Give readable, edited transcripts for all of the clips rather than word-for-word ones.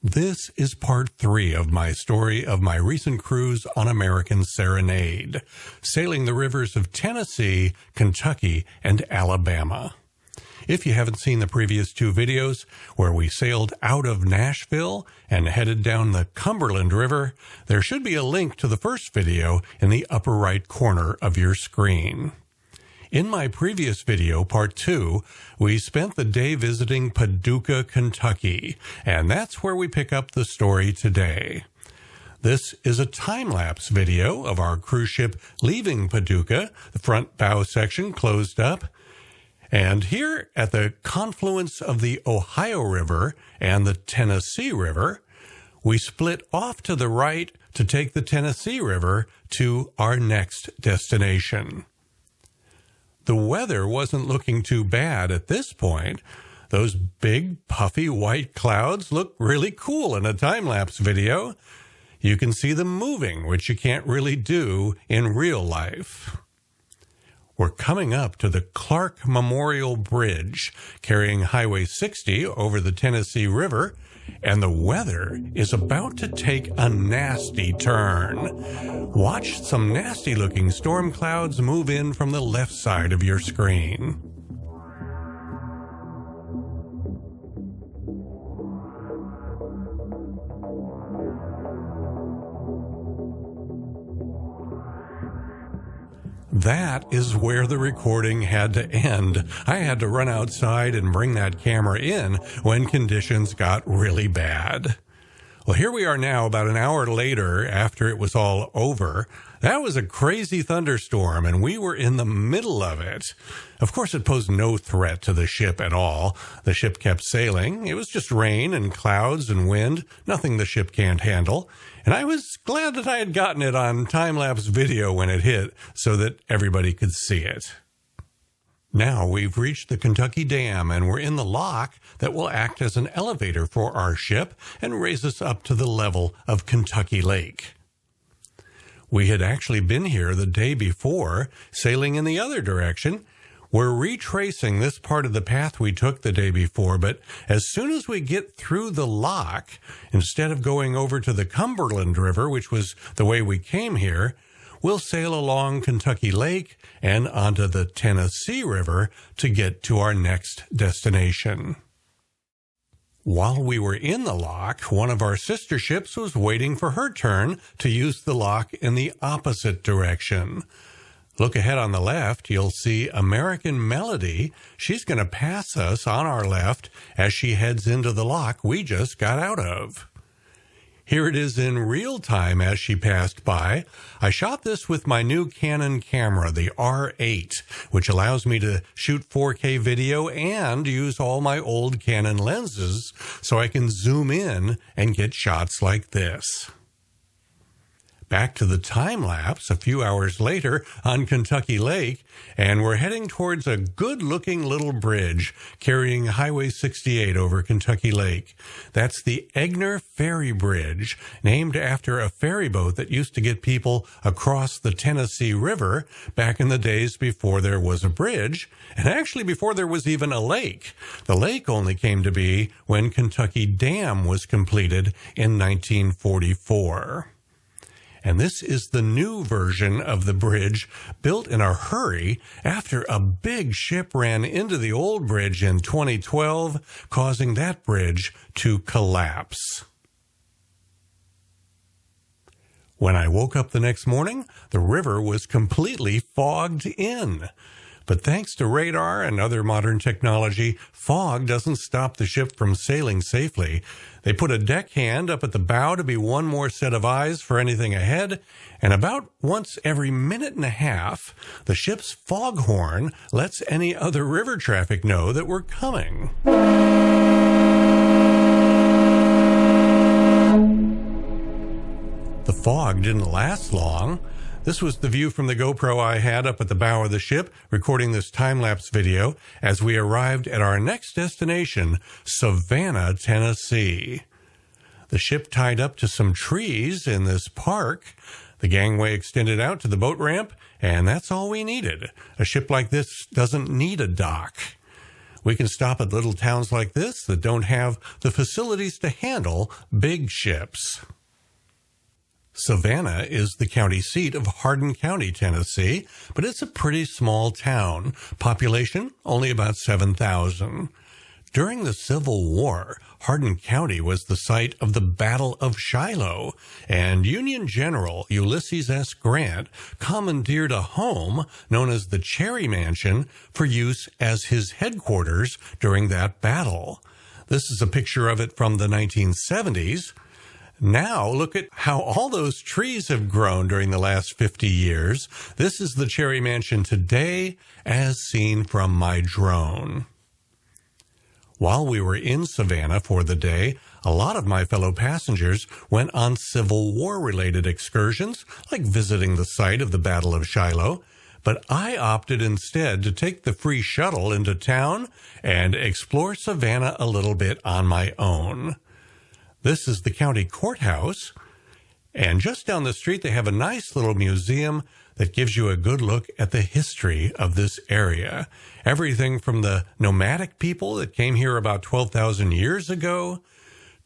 This is part 3 of my story of my recent cruise on American Serenade, sailing the rivers of Tennessee, Kentucky, and Alabama. If you haven't seen the previous 2 videos, where we sailed out of Nashville and headed down the Cumberland River, there should be a link to the first video in the upper right corner of your screen. In my previous video, part 2, we spent the day visiting Paducah, Kentucky, and that's where we pick up the story today. This is a time-lapse video of our cruise ship leaving Paducah, the front bow section closed up. And here at the confluence of the Ohio River and the Tennessee River, we split off to the right to take the Tennessee River to our next destination. The weather wasn't looking too bad at this point. Those big, puffy white clouds look really cool in a time-lapse video. You can see them moving, which you can't really do in real life. We're coming up to the Clark Memorial Bridge, carrying Highway 60 over the Tennessee River, and the weather is about to take a nasty turn. Watch some nasty-looking storm clouds move in from the left side of your screen. That is where the recording had to end. I had to run outside and bring that camera in when conditions got really bad. Well, here we are now, about an hour later after it was all over. That was a crazy thunderstorm, and we were in the middle of it. Of course, it posed no threat to the ship at all. The ship kept sailing. It was just rain and clouds and wind, nothing the ship can't handle. And I was glad that I had gotten it on time-lapse video when it hit so that everybody could see it. Now we've reached the Kentucky Dam, and we're in the lock that will act as an elevator for our ship and raise us up to the level of Kentucky Lake. We had actually been here the day before, sailing in the other direction. We're retracing this part of the path we took the day before, but as soon as we get through the lock, instead of going over to the Cumberland River, which was the way we came here, we'll sail along Kentucky Lake and onto the Tennessee River to get to our next destination. While we were in the lock, one of our sister ships was waiting for her turn to use the lock in the opposite direction. Look ahead on the left, you'll see American Melody. She's going to pass us on our left as she heads into the lock we just got out of. Here it is in real time as she passed by. I shot this with my new Canon camera, the R8, which allows me to shoot 4K video and use all my old Canon lenses so I can zoom in and get shots like this. Back to the time-lapse a few hours later on Kentucky Lake, and we're heading towards a good-looking little bridge carrying Highway 68 over Kentucky Lake. That's the Egner Ferry Bridge, named after a ferry boat that used to get people across the Tennessee River back in the days before there was a bridge, and actually before there was even a lake. The lake only came to be when Kentucky Dam was completed in 1944. And this is the new version of the bridge, built in a hurry after a big ship ran into the old bridge in 2012, causing that bridge to collapse. When I woke up the next morning, the river was completely fogged in. But thanks to radar and other modern technology, fog doesn't stop the ship from sailing safely. They put a deckhand up at the bow to be one more set of eyes for anything ahead, and about once every minute and a half, the ship's foghorn lets any other river traffic know that we're coming. The fog didn't last long. This was the view from the GoPro I had up at the bow of the ship, recording this time-lapse video as we arrived at our next destination, Savannah, Tennessee. The ship tied up to some trees in this park. The gangway extended out to the boat ramp, and that's all we needed. A ship like this doesn't need a dock. We can stop at little towns like this that don't have the facilities to handle big ships. Savannah is the county seat of Hardin County, Tennessee, but it's a pretty small town. Population, only about 7,000. During the Civil War, Hardin County was the site of the Battle of Shiloh, and Union General Ulysses S. Grant commandeered a home known as the Cherry Mansion for use as his headquarters during that battle. This is a picture of it from the 1970s. Now, look at how all those trees have grown during the last 50 years. This is the Cherry Mansion today, as seen from my drone. While we were in Savannah for the day, a lot of my fellow passengers went on Civil War-related excursions, like visiting the site of the Battle of Shiloh, but I opted instead to take the free shuttle into town and explore Savannah a little bit on my own. This is the county courthouse, and just down the street they have a nice little museum that gives you a good look at the history of this area. Everything from the nomadic people that came here about 12,000 years ago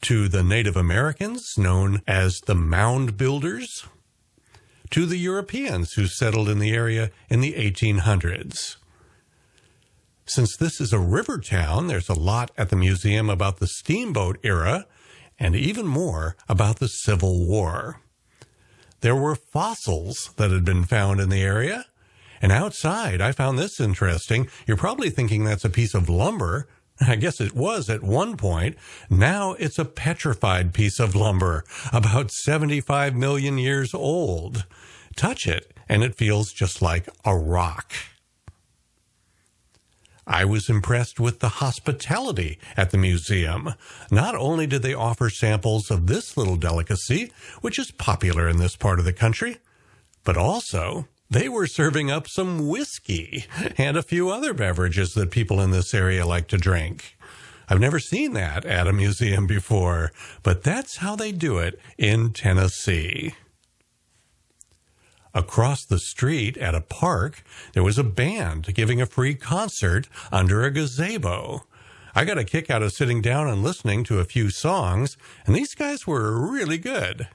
to the Native Americans, known as the Mound Builders, to the Europeans who settled in the area in the 1800s. Since this is a river town, there's a lot at the museum about the steamboat era, and even more about the Civil War. There were fossils that had been found in the area, and outside I found this interesting. You're probably thinking that's a piece of lumber. I guess it was at one point. Now it's a petrified piece of lumber, about 75 million years old. Touch it, and it feels just like a rock. I was impressed with the hospitality at the museum. Not only did they offer samples of this little delicacy, which is popular in this part of the country, but also they were serving up some whiskey and a few other beverages that people in this area like to drink. I've never seen that at a museum before, but that's how they do it in Tennessee. Across the street at a park, there was a band giving a free concert under a gazebo. I got a kick out of sitting down and listening to a few songs, and these guys were really good.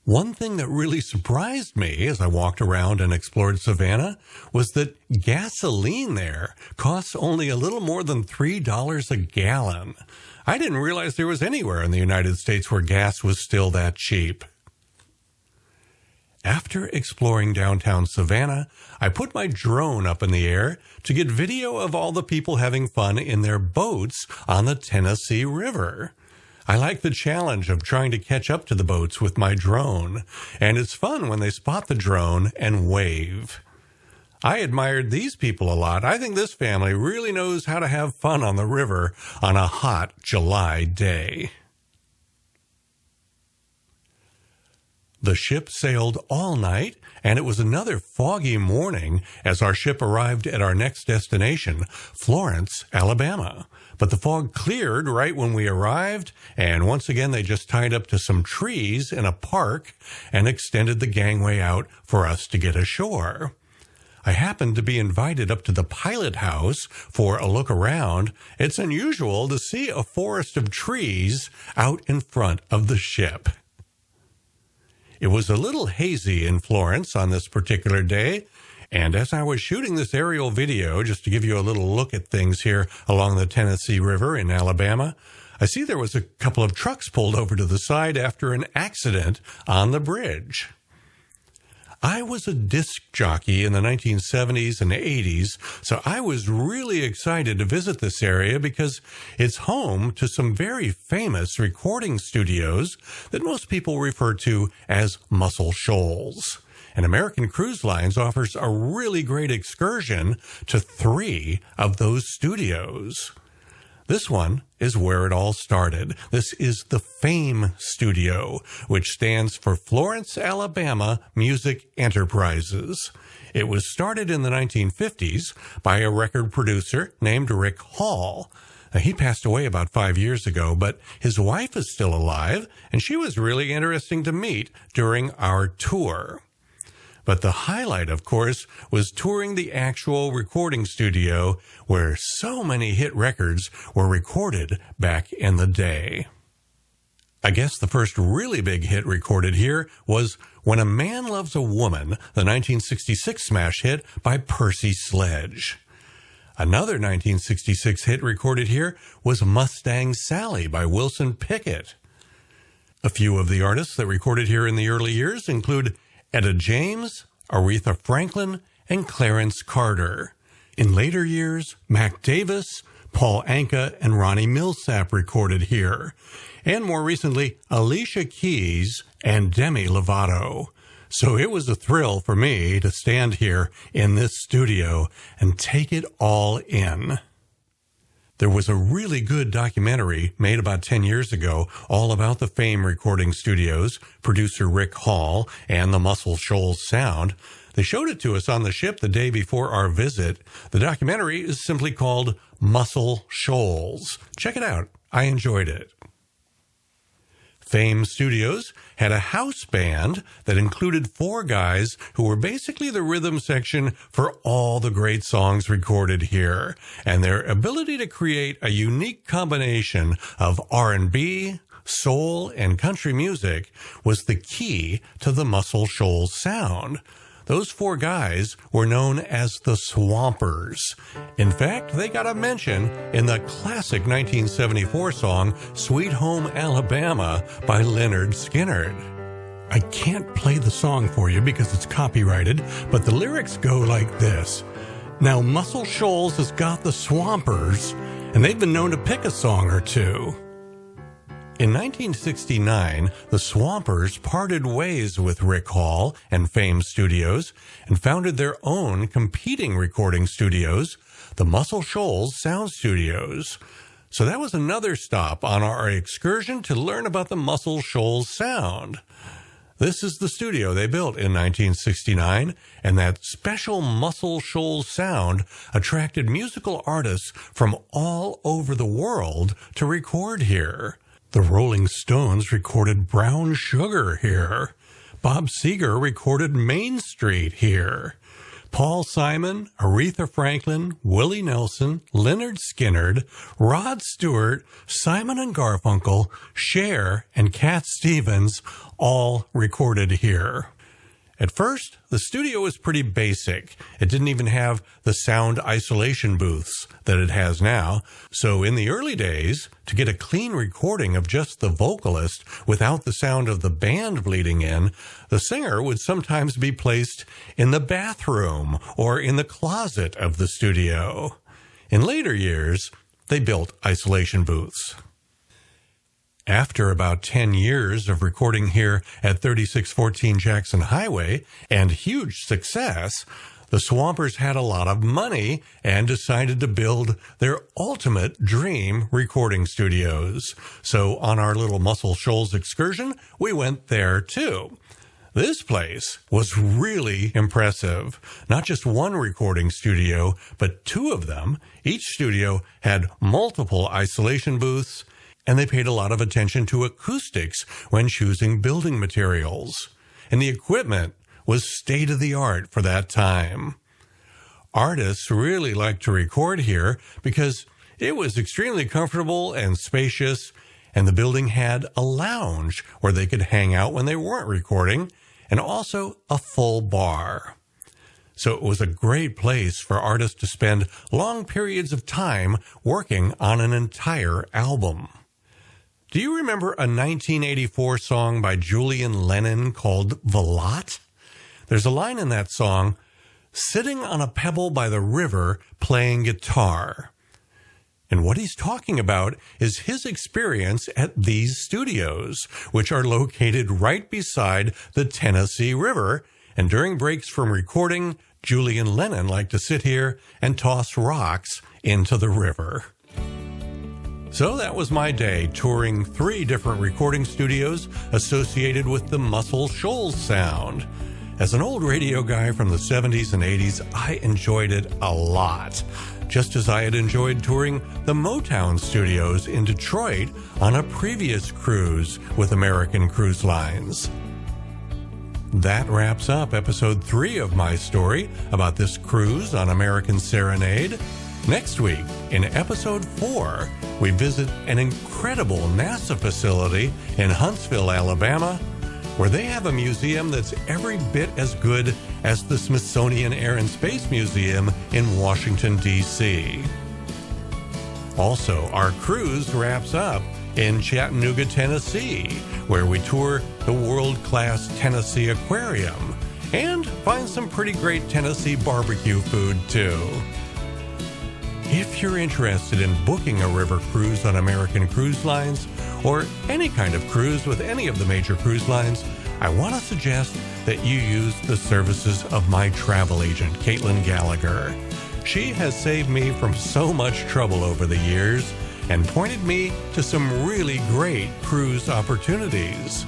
One thing that really surprised me as I walked around and explored Savannah was that gasoline there costs only a little more than $3 a gallon. I didn't realize there was anywhere in the United States where gas was still that cheap. After exploring downtown Savannah, I put my drone up in the air to get video of all the people having fun in their boats on the Tennessee River. I like the challenge of trying to catch up to the boats with my drone, and it's fun when they spot the drone and wave. I admired these people a lot. I think this family really knows how to have fun on the river on a hot July day. The ship sailed all night, and it was another foggy morning as our ship arrived at our next destination, Florence, Alabama. But the fog cleared right when we arrived, and once again they just tied up to some trees in a park and extended the gangway out for us to get ashore. I happened to be invited up to the pilot house for a look around. It's unusual to see a forest of trees out in front of the ship. It was a little hazy in Florence on this particular day, and as I was shooting this aerial video, just to give you a little look at things here along the Tennessee River in Alabama, I see there was a couple of trucks pulled over to the side after an accident on the bridge. I was a disc jockey in the 1970s and 80s, so I was really excited to visit this area because it's home to some very famous recording studios that most people refer to as Muscle Shoals. And American Cruise Lines offers a really great excursion to 3 of those studios. This one is where it all started. This is the FAME Studio, which stands for Florence, Alabama Music Enterprises. It was started in the 1950s by a record producer named Rick Hall. Now, he passed away about 5 years ago, but his wife is still alive, and she was really interesting to meet during our tour. But the highlight, of course, was touring the actual recording studio where so many hit records were recorded back in the day. I guess the first really big hit recorded here was When a Man Loves a Woman, the 1966 smash hit by Percy Sledge. Another 1966 hit recorded here was Mustang Sally by Wilson Pickett. A few of the artists that recorded here in the early years include Etta James, Aretha Franklin, and Clarence Carter. In later years, Mac Davis, Paul Anka, and Ronnie Milsap recorded here. And more recently, Alicia Keys and Demi Lovato. So it was a thrill for me to stand here in this studio and take it all in. There was a really good documentary made about 10 years ago all about the Fame Recording Studios, producer Rick Hall, and the Muscle Shoals sound. They showed it to us on the ship the day before our visit. The documentary is simply called Muscle Shoals. Check it out. I enjoyed it. Fame Studios had a house band that included 4 guys who were basically the rhythm section for all the great songs recorded here, and their ability to create a unique combination of R&B, soul, and country music was the key to the Muscle Shoals sound. Those 4 guys were known as the Swampers. In fact, they got a mention in the classic 1974 song Sweet Home Alabama by Lynyrd Skynyrd. I can't play the song for you because it's copyrighted, but the lyrics go like this. Now, Muscle Shoals has got the Swampers, and they've been known to pick a song or two. In 1969, the Swampers parted ways with Rick Hall and Fame Studios and founded their own competing recording studios, the Muscle Shoals Sound Studios. So that was another stop on our excursion to learn about the Muscle Shoals sound. This is the studio they built in 1969, and that special Muscle Shoals sound attracted musical artists from all over the world to record here. The Rolling Stones recorded Brown Sugar here. Bob Seger recorded Main Street here. Paul Simon, Aretha Franklin, Willie Nelson, Lynyrd Skynyrd, Rod Stewart, Simon and Garfunkel, Cher, and Cat Stevens all recorded here. At first, the studio was pretty basic. It didn't even have the sound isolation booths that it has now. So in the early days, to get a clean recording of just the vocalist without the sound of the band bleeding in, the singer would sometimes be placed in the bathroom or in the closet of the studio. In later years, they built isolation booths. After about 10 years of recording here at 3614 Jackson Highway and huge success, the Swampers had a lot of money and decided to build their ultimate dream recording studios. So on our little Muscle Shoals excursion, we went there too. This place was really impressive. Not just one recording studio, but 2 of them. Each studio had multiple isolation booths, and they paid a lot of attention to acoustics when choosing building materials. And the equipment was state-of-the-art for that time. Artists really liked to record here because it was extremely comfortable and spacious, and the building had a lounge where they could hang out when they weren't recording, and also a full bar. So it was a great place for artists to spend long periods of time working on an entire album. Do you remember a 1984 song by Julian Lennon called The Lot? There's a line in that song, sitting on a pebble by the river playing guitar. And what he's talking about is his experience at these studios, which are located right beside the Tennessee River. And during breaks from recording, Julian Lennon liked to sit here and toss rocks into the river. So that was my day, touring 3 different recording studios associated with the Muscle Shoals sound. As an old radio guy from the 70s and 80s, I enjoyed it a lot, just as I had enjoyed touring the Motown studios in Detroit on a previous cruise with American Cruise Lines. That wraps up episode 3 of my story about this cruise on American Serenade. Next week, in episode 4, we visit an incredible NASA facility in Huntsville, Alabama, where they have a museum that's every bit as good as the Smithsonian Air and Space Museum in Washington, D.C. Also, our cruise wraps up in Chattanooga, Tennessee, where we tour the world-class Tennessee Aquarium and find some pretty great Tennessee barbecue food, too. If you're interested in booking a river cruise on American Cruise Lines or any kind of cruise with any of the major cruise lines, I want to suggest that you use the services of my travel agent, Caitlin Gallagher. She has saved me from so much trouble over the years and pointed me to some really great cruise opportunities.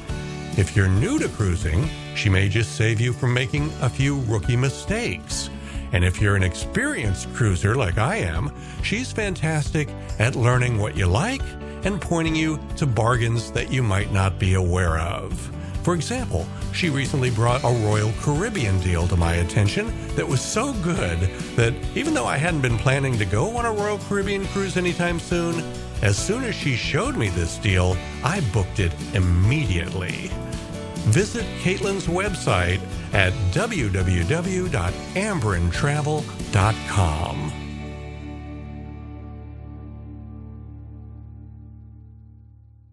If you're new to cruising, she may just save you from making a few rookie mistakes. And if you're an experienced cruiser like I am, she's fantastic at learning what you like and pointing you to bargains that you might not be aware of. For example, she recently brought a Royal Caribbean deal to my attention that was so good that even though I hadn't been planning to go on a Royal Caribbean cruise anytime soon, as soon as she showed me this deal, I booked it immediately. Visit Caitlin's website at www.ambrintravel.com.